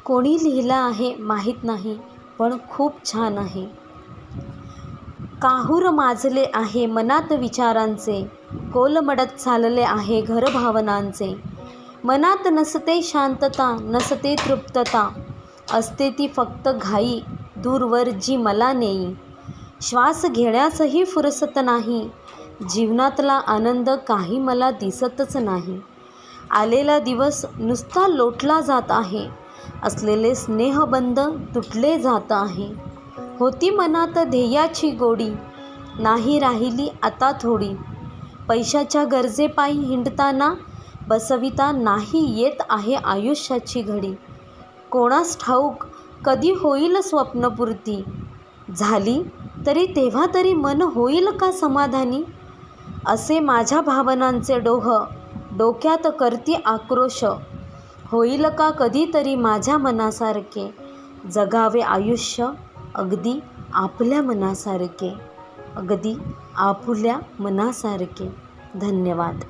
कोणी लिहिलं आहे माहीत नाही, पण खूप छान आहे. काहूर माजले आहे मनात विचारांचे, कोलमडत चालले आहे घर भावनांचे. मनात नसते शांतता, नसते तृप्तता, असते ती फक्त घाई, दूरवर जी मला नेई. श्वास घेण्यासही फुरसत नाही, जीवनातला आनंद काही मला दिसतच नाही. आलेला दिवस नुसता लोटला जात आहे, असलेले स्नेहबंध तुटले जात आहे. होती मनात ध्येयाची गोडी, नाही राहिली आता थोडी. पैशाच्या गरजेपायी हिंडताना बसविता नाही येत आहे आयुष्याची घडी. कोणास ठाऊक कधी होईल स्वप्नपूर्ती, झाली तरी तेव्हा तरी मन होईल का समाधानी. असे माझ्या भावनांचे डोह, डोक्यात करती आक्रोश. होईल का कधीतरी माझ्या मनासारखे, जगावे आयुष्य अगदी आपल्या मनासारखे, अगदी आपुल्या मनासारखे. धन्यवाद.